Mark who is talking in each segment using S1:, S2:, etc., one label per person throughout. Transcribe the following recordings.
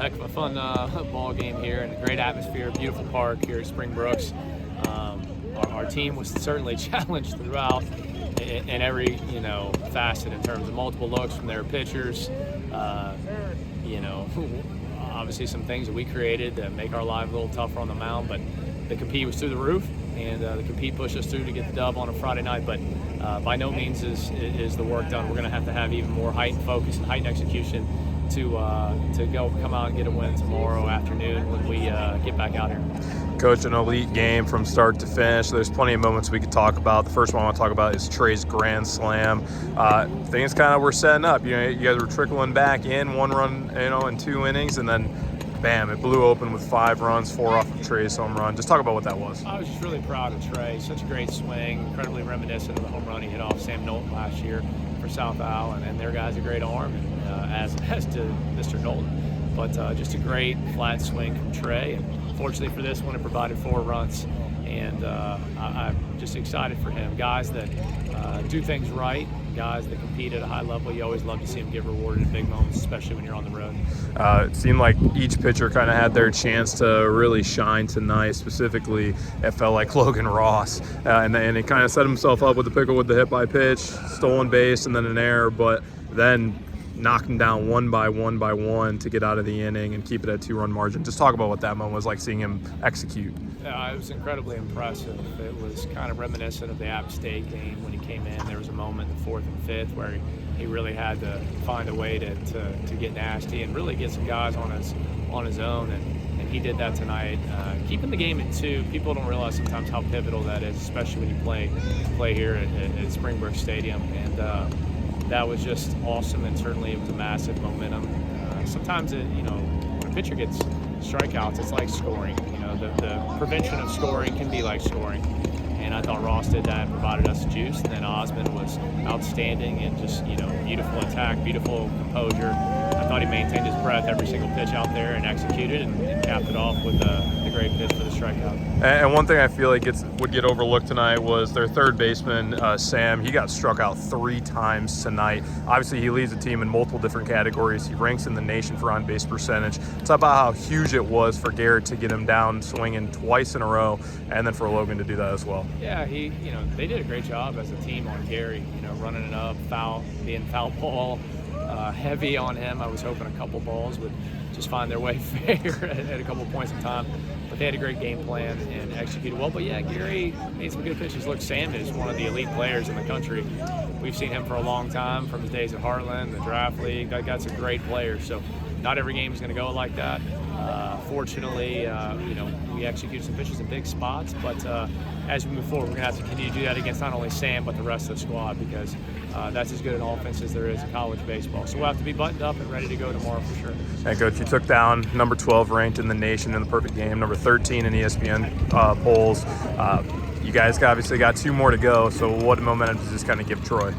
S1: heck of a fun ball game here, and a great atmosphere, beautiful park here at Springbrook's. Our team was certainly challenged throughout in every facet in terms of multiple looks from their pitchers. Obviously some things that we created that make our life a little tougher on the mound, but the compete was through the roof, and the compete pushed us through to get the dub on a Friday night. But by no means is the work done. We're going to have even more heightened focus and heightened execution to come out and get a win tomorrow afternoon when we get back out here.
S2: Coach, an elite game from start to finish. There's plenty of moments we could talk about. The first one I want to talk about is Trey's grand slam. Things kind of were setting up. You guys were trickling back in, 1 run, in 2 innings, and then bam, it blew open with 5 runs, 4 off of Trey's home run. Just talk about what that was.
S1: I was just really proud of Trey. Such a great swing, incredibly reminiscent of the home run he hit off Sam Knowlton last year for South Al, and their guy's a great arm, and as to Mr. Knowlton. But just a great flat swing from Trey. And fortunately for this one, it provided 4 runs. And I'm just excited for him. Guys that do things right, guys that compete at a high level, you always love to see them get rewarded in big moments, especially when you're on the road.
S2: It seemed like each pitcher kind of had their chance to really shine tonight. Specifically, it felt like Logan Ross. And he kind of set himself up with the pickle with the hit by pitch, stolen base, and then an error. But then knocking down one by one to get out of the inning and keep it at 2-run margin. Just talk about what that moment was like, seeing him execute.
S1: It was incredibly impressive. It was kind of reminiscent of the App State game when he came in. There was a moment in the 4th and 5th where he really had to find a way to get nasty and really get some guys on his own, and he did that tonight. Keeping the game at 2, people don't realize sometimes how pivotal that is, especially when you play here at Springbrook Stadium, and that was just awesome, and certainly it was a massive momentum. Sometimes when a pitcher gets strikeouts, it's like scoring. The prevention of scoring can be like scoring. And I thought Ross did that and provided us juice. And then Osmond was outstanding and just, beautiful attack, beautiful composure. I thought he maintained his breath every single pitch out there and executed and capped it off with the great pitch for the strikeout.
S2: And one thing I feel like would get overlooked tonight was their third baseman, Sam. He got struck out 3 times tonight. Obviously, he leads the team in multiple different categories. He ranks in the nation for on-base percentage. Talk about how huge it was for Garrett to get him down swinging twice in a row, and then for Logan to do that as well.
S1: Yeah, they did a great job as a team on Gary, running it up, being foul ball heavy on him. I was hoping a couple balls would just find their way fair at a couple points in time. But they had a great game plan and executed well. But yeah, Gary made some good pitches. Look, Sam is one of the elite players in the country. We've seen him for a long time from his days at Heartland, the draft league. That guy's a great player. So not every game is going to go like that. Fortunately, we executed some pitches in big spots, but as we move forward, we're going to have to continue to do that against not only Sam, but the rest of the squad, because that's as good an offense as there is in college baseball. So we'll have to be buttoned up and ready to go tomorrow for sure.
S2: And Coach, you took down number 12 ranked in the nation in the perfect game, number 13 in ESPN polls. You guys obviously got 2 more to go, so what momentum does this kind of give Troy?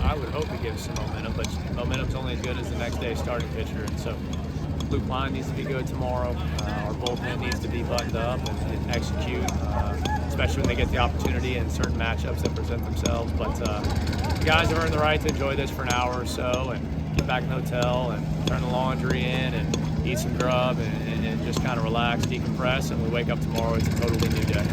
S1: I would hope it gives some momentum, but momentum's only as good as the next day's starting pitcher, and so Luke Line needs to be good tomorrow. Our bullpen needs to be buttoned up and execute, especially when they get the opportunity in certain matchups that present themselves. But the guys have earned the right to enjoy this for an hour or so and get back in the hotel and turn the laundry in and eat some grub and just kind of relax, decompress, and we wake up tomorrow, it's a totally new day.